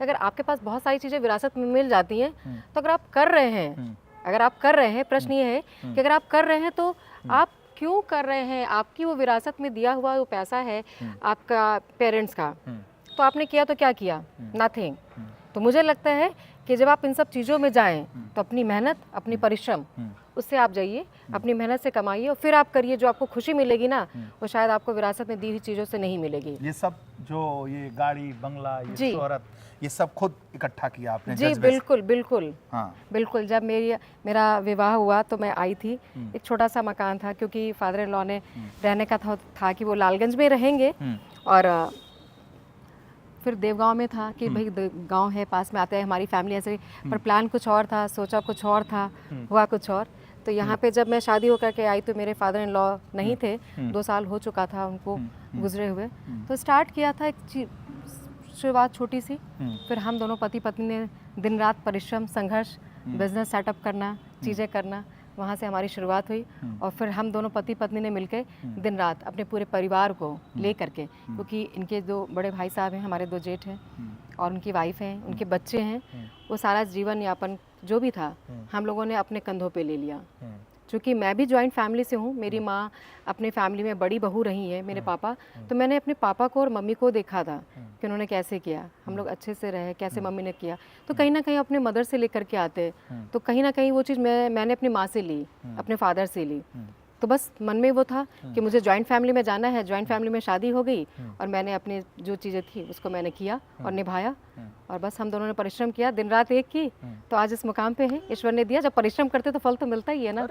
कि अगर आपके पास बहुत सारी चीज़ें विरासत में मिल जाती हैं, तो अगर आप कर रहे हैं, अगर आप कर रहे हैं, प्रश्न ये है कि अगर आप कर रहे हैं तो आप क्यों कर रहे हैं? आपकी वो विरासत में दिया हुआ वो पैसा है आपका पेरेंट्स का, तो आपने किया तो क्या किया? नथिंग। तो मुझे लगता है कि जब आप इन सब चीज़ों में जाएं तो अपनी मेहनत, अपनी परिश्रम, उससे आप जाइए, अपनी मेहनत से कमाइए और फिर आप करिए। जो आपको खुशी मिलेगी ना, वो शायद आपको विरासत में दी हुई चीज़ों से नहीं मिलेगी। ये सब जो ये गाड़ी बंगला, ये शोहरत, ये सब खुद इकट्ठा किया आपने? जी बिल्कुल बिल्कुल। हाँ। बिल्कुल, जब मेरा विवाह हुआ तो मैं आई थी। एक छोटा सा मकान था, क्योंकि फादर इन लॉ ने रहने का था कि वो लालगंज में रहेंगे, और फिर देवगांव में था कि भाई गांव है पास में, आते हैं हमारी फैमिली ऐसे। पर प्लान कुछ और था, सोचा कुछ और था, हुआ कुछ और। तो यहाँ पे जब मैं शादी होकर के आई तो मेरे फादर इन लॉ नहीं थे, 2 साल हो चुका था उनको गुजरे हुए। तो स्टार्ट किया था एक शुरुआत छोटी सी। फिर हम दोनों पति पत्नी ने दिन रात परिश्रम, संघर्ष, बिजनेस सेटअप करना, चीज़ें करना, वहाँ से हमारी शुरुआत हुई। और फिर हम दोनों पति पत्नी ने मिलकर दिन रात अपने पूरे परिवार को ले करके, क्योंकि इनके 2 बड़े भाई साहब हैं, हमारे 2 जेठ हैं और उनकी वाइफ हैं, उनके बच्चे हैं, वो सारा जीवन यापन जो भी था हम लोगों ने अपने कंधों पे ले लिया। क्योंकि मैं भी जॉइंट फैमिली से हूँ, मेरी माँ अपने फैमिली में बड़ी बहू रही है, मेरे पापा, तो मैंने अपने पापा को और मम्मी को देखा था कि उन्होंने कैसे किया, हम लोग अच्छे से रहे, कैसे मम्मी ने किया। तो कहीं ना कहीं अपने मदर से लेकर के आते, तो कहीं ना कहीं वो चीज़ मैंने अपनी माँ से ली, अपने फादर से ली। तो बस मन में वो था कि मुझे जॉइंट फैमिली में जाना है। जॉइंट फैमिली में शादी हो गई और मैंने अपनी जो चीज़ें थी उसको मैंने किया और निभाया, और बस हम दोनों ने परिश्रम किया, दिन रात एक की, तो आज इस मुकाम पे है, ईश्वर ने दिया। जब परिश्रम करते तो फल तो मिलता ही है ना।